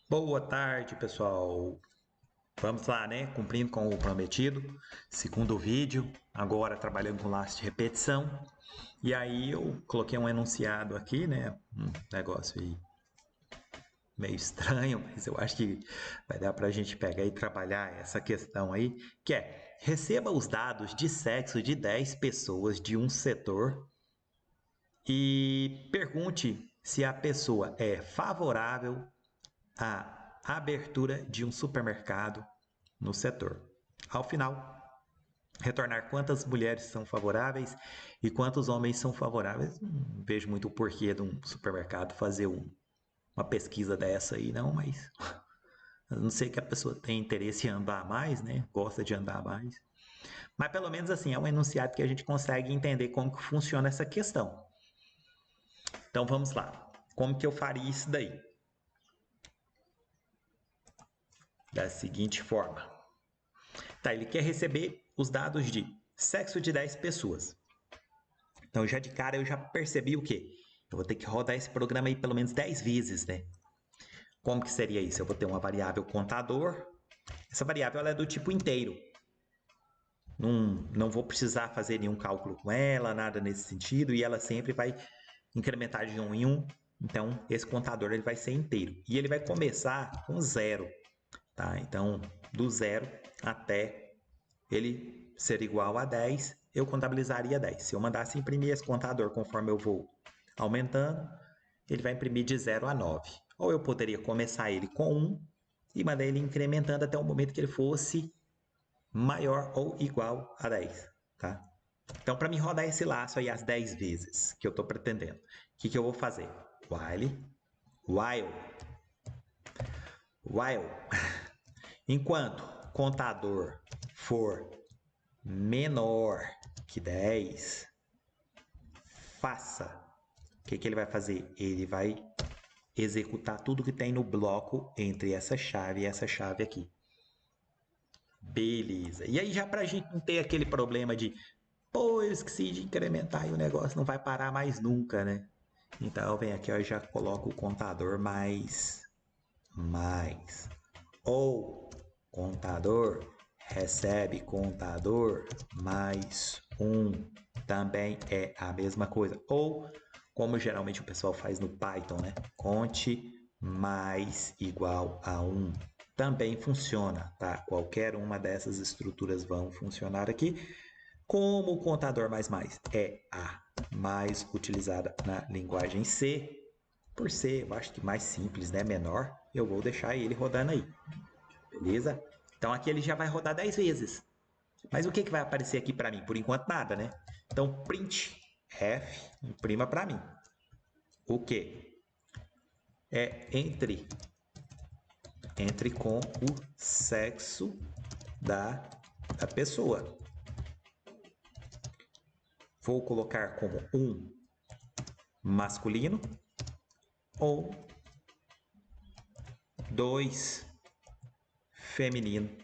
Boa tarde, pessoal. Vamos lá, né? Cumprindo com o prometido. Segundo vídeo, agora trabalhando com laço de repetição. E aí eu coloquei um enunciado aqui, né? Um negócio aí meio estranho, mas eu acho que vai dar para a gente pegar e trabalhar essa questão aí, que é: receba os dados de sexo de 10 pessoas de um setor e pergunte se a pessoa é favorável a abertura de um supermercado no setor. Ao final, retornar quantas mulheres são favoráveis e quantos homens são favoráveis. Não vejo muito o porquê de um supermercado fazer uma pesquisa dessa aí, não, mas a não sei que a pessoa tem interesse em andar mais, né? Gosta de andar mais. Mas pelo menos assim, é um enunciado que a gente consegue entender como que funciona essa questão. Então vamos lá. Como que eu faria isso daí? Da seguinte forma. Tá, ele quer receber os dados de sexo de 10 pessoas. Então, já de cara, eu já percebi o quê? Eu vou ter que rodar esse programa aí pelo menos 10 vezes, né? Como que seria isso? Eu vou ter uma variável contador. Essa variável ela é do tipo inteiro. Não vou precisar fazer nenhum cálculo com ela, nada nesse sentido, e ela sempre vai incrementar de um em um. Então, esse contador ele vai ser inteiro. E ele vai começar com zero. Tá? Então, do zero até ele ser igual a 10, eu contabilizaria 10. Se eu mandasse imprimir esse contador conforme eu vou aumentando, ele vai imprimir de 0 a 9. Ou eu poderia começar ele com 1 e mandar ele incrementando até o momento que ele fosse maior ou igual a 10. Tá? Então, para mim rodar esse laço aí as 10 vezes que eu estou pretendendo, o que eu vou fazer? While. While. Enquanto contador for menor que 10, faça. O que ele vai fazer? Ele vai executar tudo que tem no bloco entre essa chave e essa chave aqui. Beleza. E aí já pra gente não ter aquele problema de pô, eu esqueci de incrementar e o negócio não vai parar mais nunca, né? Então eu venho aqui e já coloco o contador mais. Ou contador recebe contador mais um também é a mesma coisa. Ou como geralmente o pessoal faz no Python, né? Conte mais igual a um também funciona, tá? Qualquer uma dessas estruturas vão funcionar aqui. Como o contador mais é a mais utilizada na linguagem C, por ser, eu acho que mais simples, né? Menor, eu vou deixar ele rodando aí. Beleza? Então aqui ele já vai rodar 10 vezes. Mas o que, que vai aparecer aqui para mim? Por enquanto nada, né? Então print F, imprima para mim. O que? É entre com o sexo da pessoa. Vou colocar como um masculino ou dois feminino.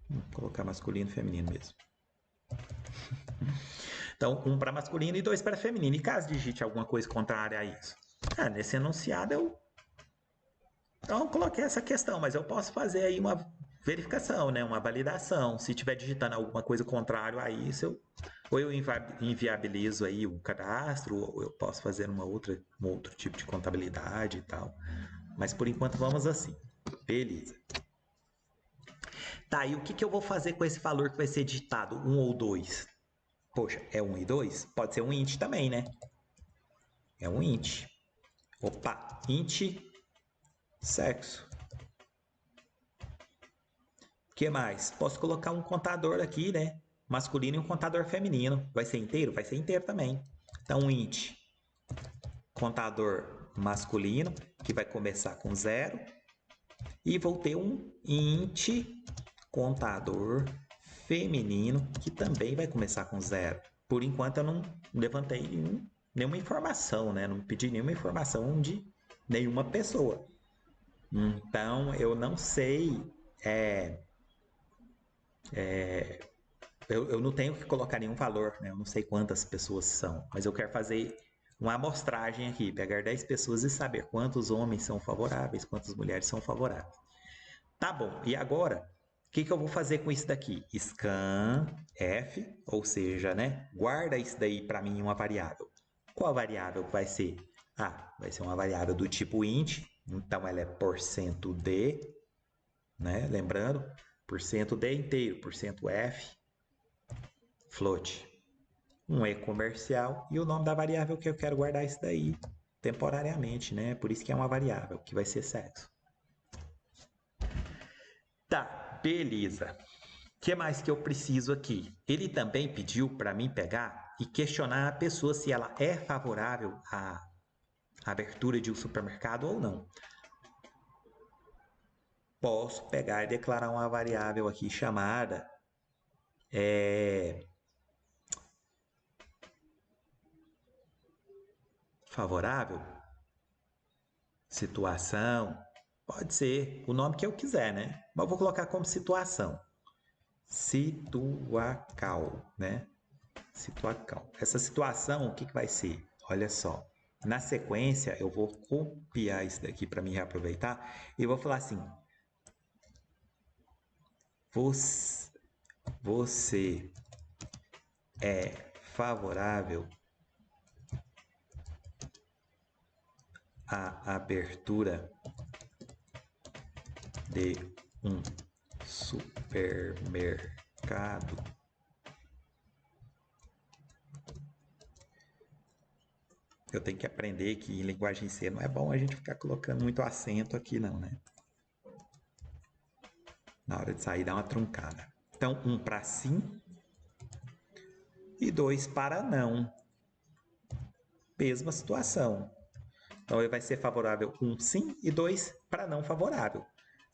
Vou colocar masculino e feminino mesmo. Então, um para masculino e dois para feminino. E caso digite alguma coisa contrária a isso? Nesse enunciado eu não coloquei essa questão, mas eu posso fazer aí uma verificação, né? Uma validação. Se estiver digitando alguma coisa contrária a isso, ou eu inviabilizo aí o cadastro, ou eu posso fazer um outro tipo de contabilidade e tal. Mas por enquanto vamos assim. Beleza. Tá, e o que eu vou fazer com esse valor que vai ser digitado? Um ou dois? Poxa, é um e dois? Pode ser um int também, né? É um int. Opa, int sexo. O que mais? Posso colocar um contador aqui, né? Masculino e um contador feminino. Vai ser inteiro? Vai ser inteiro também. Então, int contador masculino, que vai começar com zero. E vou ter um int contador feminino, que também vai começar com zero. Por enquanto, eu não levantei nenhuma informação, né? Não pedi nenhuma informação de nenhuma pessoa. Então, eu não sei eu não tenho que colocar nenhum valor, né? Eu não sei quantas pessoas são, mas eu quero fazer uma amostragem aqui, pegar 10 pessoas e saber quantos homens são favoráveis, quantas mulheres são favoráveis. Tá bom, e agora, o que eu vou fazer com isso daqui? Scan F, ou seja, né? Guarda isso daí para mim em uma variável. Qual variável vai ser? Ah, vai ser uma variável do tipo int, então ela é %d, né? Lembrando, %d inteiro, %f, float. Um E comercial e o nome da variável que eu quero guardar isso daí temporariamente, né? Por isso que é uma variável, que vai ser sexo. Tá, beleza. O que mais que eu preciso aqui? Ele também pediu para mim pegar e questionar a pessoa se ela é favorável à abertura de um supermercado ou não. Posso pegar e declarar uma variável aqui chamada favorável, situação, pode ser o nome que eu quiser, né? Mas eu vou colocar como situação. Situacal, né? Situacal. Essa situação, o que vai ser? Olha só. Na sequência, eu vou copiar isso daqui para me reaproveitar e vou falar assim: você é favorável à abertura de um supermercado? Eu tenho que aprender que em linguagem C não é bom a gente ficar colocando muito acento aqui, não, né? Na hora de sair, dá uma truncada. Então, 1 para sim e 2 para não. Mesma situação. Então, ele vai ser favorável 1 sim e 2 para não favorável.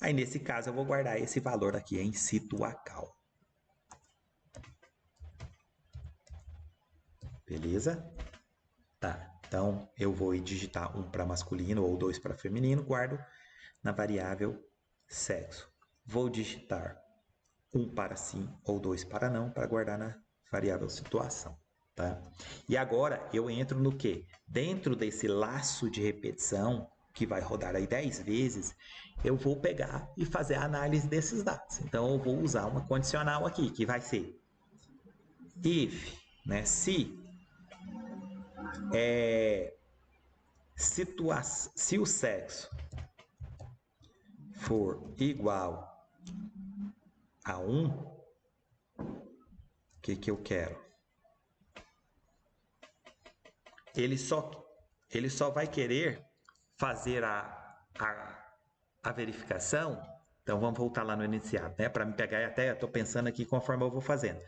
Aí, nesse caso, eu vou guardar esse valor aqui em situacal. Beleza? Tá. Então, eu vou digitar 1 para masculino ou 2 para feminino, guardo na variável sexo. Vou digitar 1 para sim ou 2 para não, para guardar na variável situação. Tá? E agora eu entro no que? Dentro desse laço de repetição, que vai rodar aí 10 vezes, eu vou pegar e fazer a análise desses dados. Então eu vou usar uma condicional aqui, que vai ser if, né? Se o sexo for igual a 1, o que eu quero? Ele só vai querer fazer a verificação. Então vamos voltar lá no enunciado, né? Para me pegar, até estou pensando aqui conforme eu vou fazendo.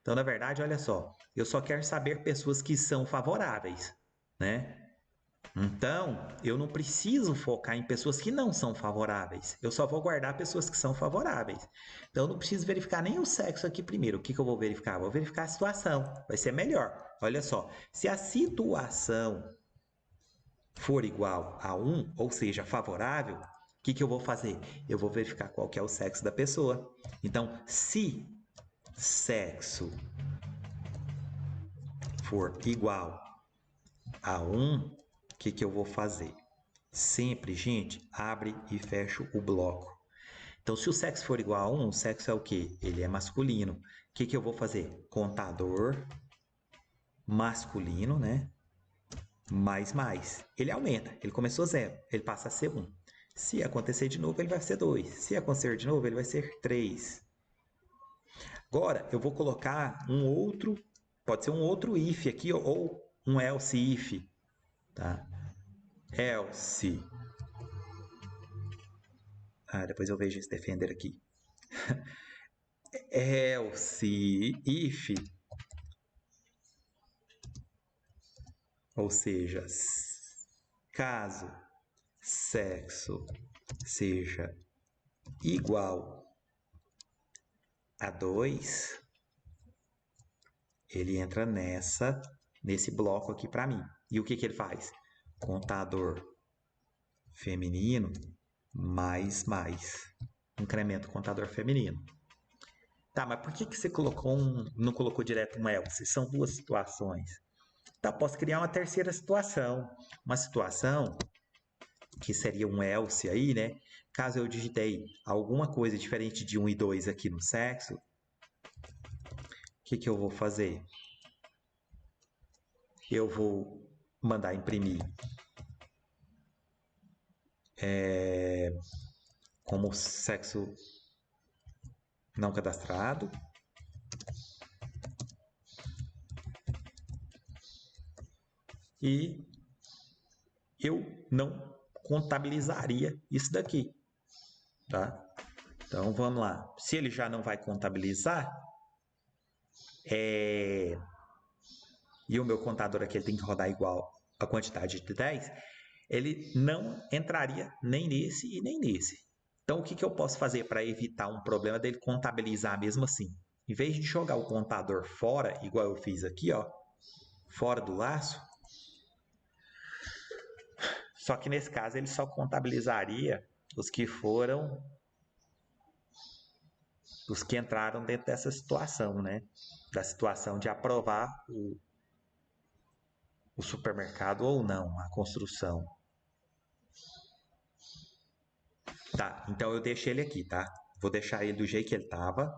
Então, na verdade, olha só, eu só quero saber pessoas que são favoráveis, né? Então, eu não preciso focar em pessoas que não são favoráveis. Eu só vou guardar pessoas que são favoráveis. Então, eu não preciso verificar nem o sexo aqui primeiro. O que eu vou verificar? Vou verificar a situação. Vai ser melhor. Olha só, se a situação for igual a 1, ou seja, favorável, o que eu vou fazer? Eu vou verificar qual que é o sexo da pessoa. Então, se sexo for igual a 1, o que eu vou fazer? Sempre, gente, abre e fecha o bloco. Então, se o sexo for igual a 1, o sexo é o quê? Ele é masculino. O que eu vou fazer? Contador masculino, né? Mais. Ele aumenta. Ele começou 0. Ele passa a ser 1. Se acontecer de novo, ele vai ser 2. Se acontecer de novo, ele vai ser 3. Agora, eu vou colocar um outro, pode ser um outro if aqui, ou um else if, tá? Else. Depois eu vejo esse defender aqui. Else if, ou seja, caso sexo seja igual a 2, ele entra nesse bloco aqui para mim. E o que ele faz? Contador feminino mais. Incremento contador feminino. Tá, mas por que que você não colocou direto um else? São duas situações. Tá, posso criar uma terceira situação. Uma situação que seria um else aí, né? Caso eu digitei alguma coisa diferente de 1 e 2 aqui no sexo, o que eu vou fazer? Eu vou mandar imprimir como sexo não cadastrado. E eu não contabilizaria isso daqui, tá? Então vamos lá. Se ele já não vai contabilizar, e o meu contador aqui ele tem que rodar igual a quantidade de 10, ele não entraria nem nesse e nem nesse. Então o que eu posso fazer para evitar um problema dele contabilizar mesmo assim? Em vez de jogar o contador fora, igual eu fiz aqui, ó, fora do laço, só que nesse caso ele só contabilizaria os que foram os que entraram dentro dessa situação, né? Da situação de aprovar o supermercado ou não, a construção. Tá, então eu deixei ele aqui, tá? Vou deixar ele do jeito que ele estava.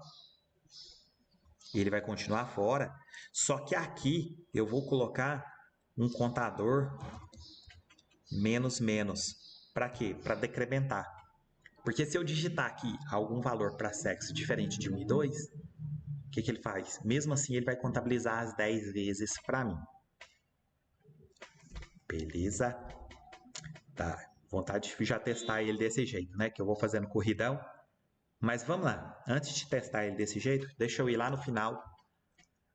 Ele vai continuar fora. Só que aqui eu vou colocar um contador menos menos. Para quê? Para decrementar. Porque se eu digitar aqui algum valor para sexo diferente de 1 e 2, o que ele faz? Mesmo assim, ele vai contabilizar as 10 vezes para mim. Beleza? Tá. Vontade de já testar ele desse jeito, né? Que eu vou fazendo corridão. Mas vamos lá. Antes de testar ele desse jeito, deixa eu ir lá no final,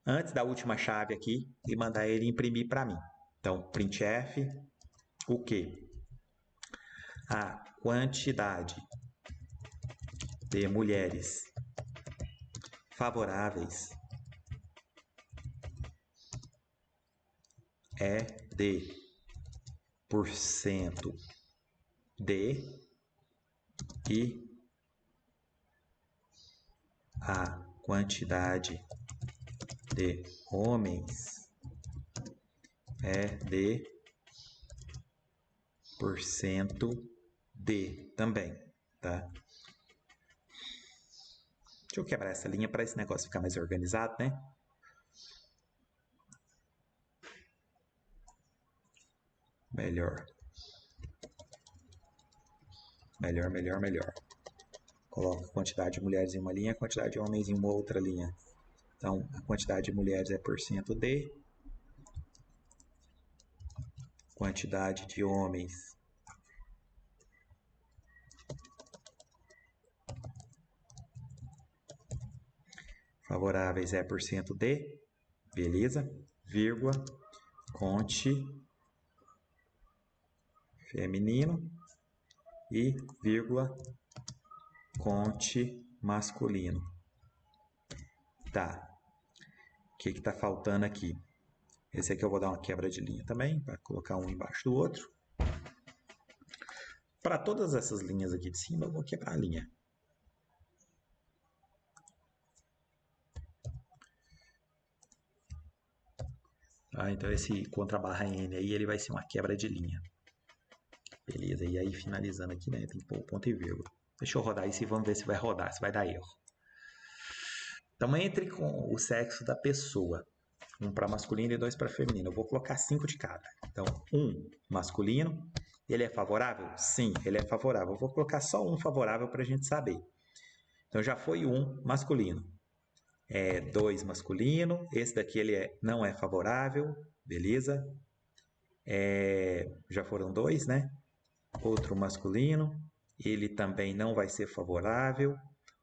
antes da última chave aqui, e mandar ele imprimir para mim. Então, printf, o quê? A quantidade de mulheres favoráveis é de porcento de e a quantidade de homens é de porcento de também, tá? Deixa eu quebrar essa linha para esse negócio ficar mais organizado, né? Melhor. Melhor, melhor, melhor. Coloca a quantidade de mulheres em uma linha, a quantidade de homens em uma outra linha. Então, a quantidade de mulheres é porcento de, quantidade de homens favoráveis é porcento de, beleza? Vírgula, conte feminino e vírgula, conte masculino. Tá. O que está faltando aqui? Esse aqui eu vou dar uma quebra de linha também, para colocar um embaixo do outro. Para todas essas linhas aqui de cima, eu vou quebrar a linha. Ah, então esse contra barra N aí, ele vai ser uma quebra de linha. Beleza, e aí finalizando aqui, né, tem que pôr o ponto e vírgula. Deixa eu rodar isso e vamos ver se vai rodar, se vai dar erro. Então, entre com o sexo da pessoa. Um para masculino e 2 para feminino. Eu vou colocar 5 de cada. Então, 1 masculino. Ele é favorável? Sim, ele é favorável. Eu vou colocar só um favorável para a gente saber. Então, já foi 1 masculino. 2 masculino. Esse daqui ele não é favorável. Beleza? Já foram 2, né? Outro masculino. Ele também não vai ser favorável.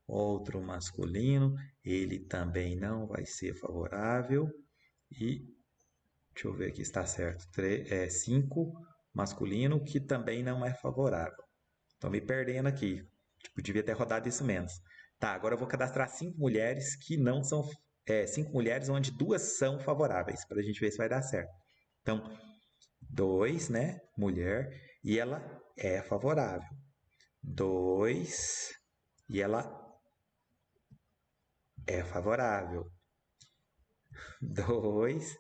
Outro masculino. Ele também não vai ser favorável. E deixa eu ver aqui se está certo. 5 masculino, que também não é favorável. Estou me perdendo aqui. Tipo, devia ter rodado isso menos. Tá, agora eu vou cadastrar 5 mulheres que não são. 5 mulheres onde 2 são favoráveis, para a gente ver se vai dar certo. Então, 2, né? Mulher, e ela é favorável. 2, e ela é favorável. 2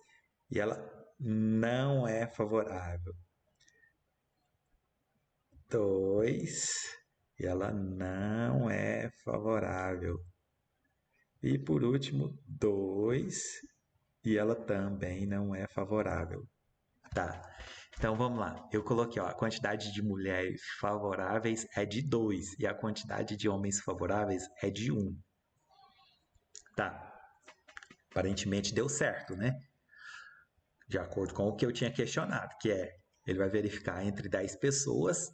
e ela não é favorável. 2 e ela não é favorável. E por último, 2 e ela também não é favorável. Tá. Então vamos lá. Eu coloquei, ó, a quantidade de mulheres favoráveis é de 2 e a quantidade de homens favoráveis é de 1. Tá. Aparentemente deu certo, né? De acordo com o que eu tinha questionado, que é ele vai verificar entre 10 pessoas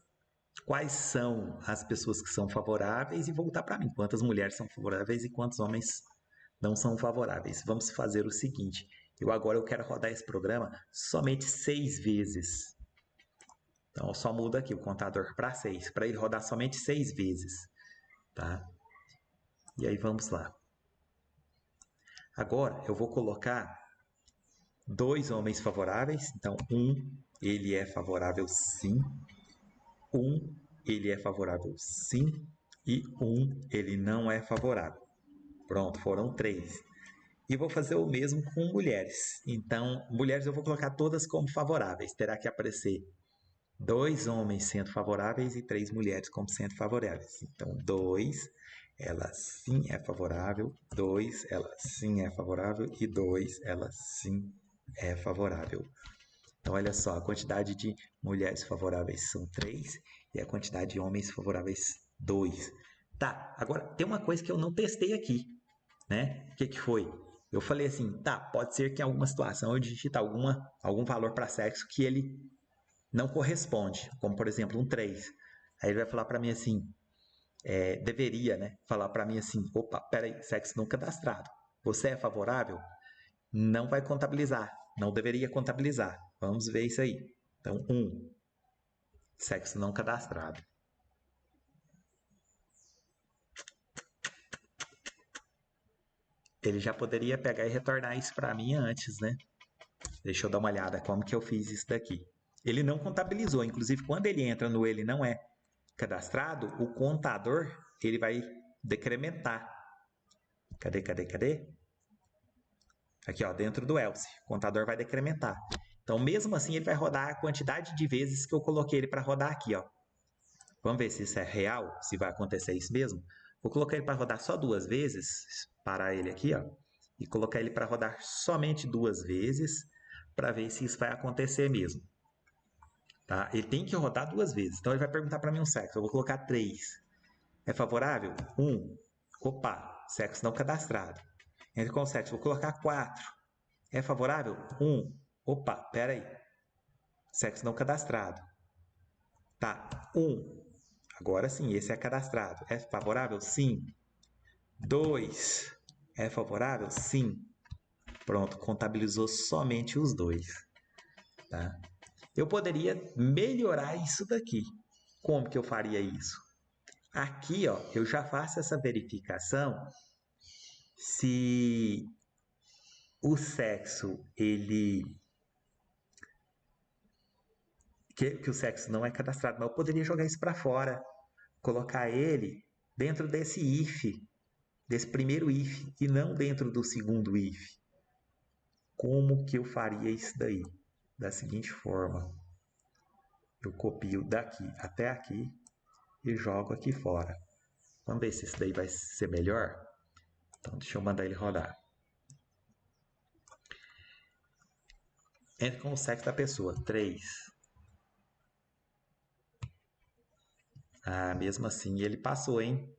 quais são as pessoas que são favoráveis e voltar para mim quantas mulheres são favoráveis e quantos homens não são favoráveis. Vamos fazer o seguinte: eu quero rodar esse programa somente 6 vezes. Então eu só mudo aqui o contador para 6, para ele rodar somente 6 vezes, tá? E aí vamos lá. Agora eu vou colocar 2 homens favoráveis. Então ele é favorável sim. Ele é favorável sim. E ele não é favorável. Pronto, foram 3. E vou fazer o mesmo com mulheres. Então, mulheres eu vou colocar todas como favoráveis. Terá que aparecer 2 homens sendo favoráveis e 3 mulheres como sendo favoráveis. Então, 2, ela sim é favorável. 2, ela sim é favorável. E 2, ela sim é favorável. Então, olha só, a quantidade de mulheres favoráveis são 3 e a quantidade de homens favoráveis 2. Tá, agora tem uma coisa que eu não testei aqui, né? O que foi? Eu falei assim, tá, pode ser que em alguma situação eu digite algum valor para sexo que ele não corresponde, como por exemplo um 3. Aí ele vai falar para mim assim, deveria, né? Falar para mim assim, opa, peraí, sexo não cadastrado. Você é favorável? Não vai contabilizar, não deveria contabilizar. Vamos ver isso aí. Então, sexo não cadastrado. Ele já poderia pegar e retornar isso para mim antes, né? Deixa eu dar uma olhada como que eu fiz isso daqui. Ele não contabilizou, inclusive quando ele entra no ele não é cadastrado, o contador ele vai decrementar. Cadê? Aqui, ó, dentro do else, o contador vai decrementar. Então, mesmo assim, ele vai rodar a quantidade de vezes que eu coloquei ele para rodar aqui, ó. Vamos ver se isso é real, se vai acontecer isso mesmo. Vou colocar ele para rodar só 2 vezes, parar ele aqui, ó, e colocar ele para rodar somente 2 vezes, para ver se isso vai acontecer mesmo. Tá? Ele tem que rodar 2 vezes. Então ele vai perguntar para mim um sexo. Eu vou colocar 3. É favorável? 1. Opa, sexo não cadastrado. Entre com o sexo, vou colocar 4. É favorável? 1. Opa, pera aí. Sexo não cadastrado. Tá, 1. Agora sim, esse é cadastrado. É favorável? Sim. 2. É favorável? Sim. Pronto, contabilizou somente os 2. Tá? Eu poderia melhorar isso daqui. Como que eu faria isso? Aqui, ó, eu já faço essa verificação se o sexo que o sexo não é cadastrado, mas eu poderia jogar isso para fora, colocar ele dentro desse if, desse primeiro if e não dentro do segundo if. Como que eu faria isso daí? Da seguinte forma: eu copio daqui até aqui e jogo aqui fora. Vamos ver se isso daí vai ser melhor? Então, deixa eu mandar ele rodar. Entre com o sexo da pessoa. 3. Ah, mesmo assim ele passou, hein?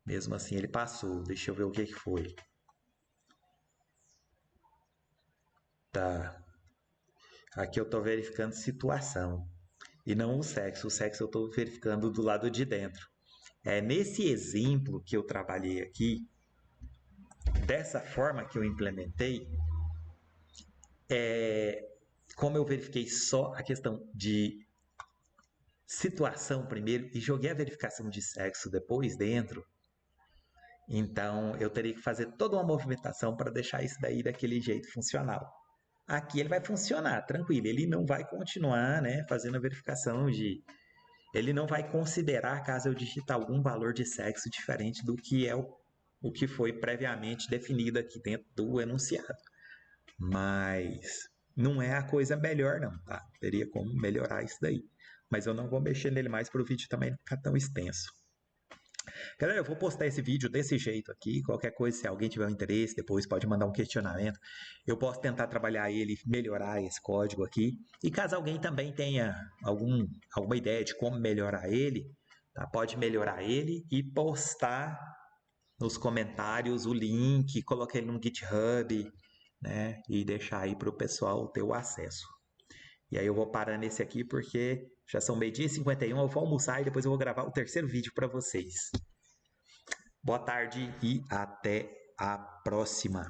Mesmo assim ele passou. Deixa eu ver o que foi. Tá. Aqui eu tô verificando situação. E não o sexo. O sexo eu tô verificando do lado de dentro. Nesse exemplo que eu trabalhei aqui, dessa forma que eu implementei, como eu verifiquei só a questão de situação primeiro e joguei a verificação de sexo depois dentro, então eu teria que fazer toda uma movimentação para deixar isso daí daquele jeito funcional. aqui ele vai funcionar, tranquilo. Ele não vai continuar, né, fazendo a verificação de... Ele não vai considerar caso eu digitar algum valor de sexo diferente do que é o que foi previamente definido aqui dentro do enunciado. Mas não é a coisa melhor não, tá? Teria como melhorar isso daí. Mas eu não vou mexer nele mais para o vídeo também não ficar tão extenso. Galera, eu vou postar esse vídeo desse jeito aqui. Qualquer coisa, se alguém tiver um interesse, depois pode mandar um questionamento. Eu posso tentar trabalhar ele, melhorar esse código aqui. E caso alguém também tenha alguma ideia de como melhorar ele, tá? Pode melhorar ele e postar nos comentários o link, colocar ele no GitHub, né? E deixar aí para o pessoal ter o acesso. E aí eu vou parar nesse aqui porque já são 12h51, eu vou almoçar e depois eu vou gravar o terceiro vídeo para vocês. Boa tarde e até a próxima.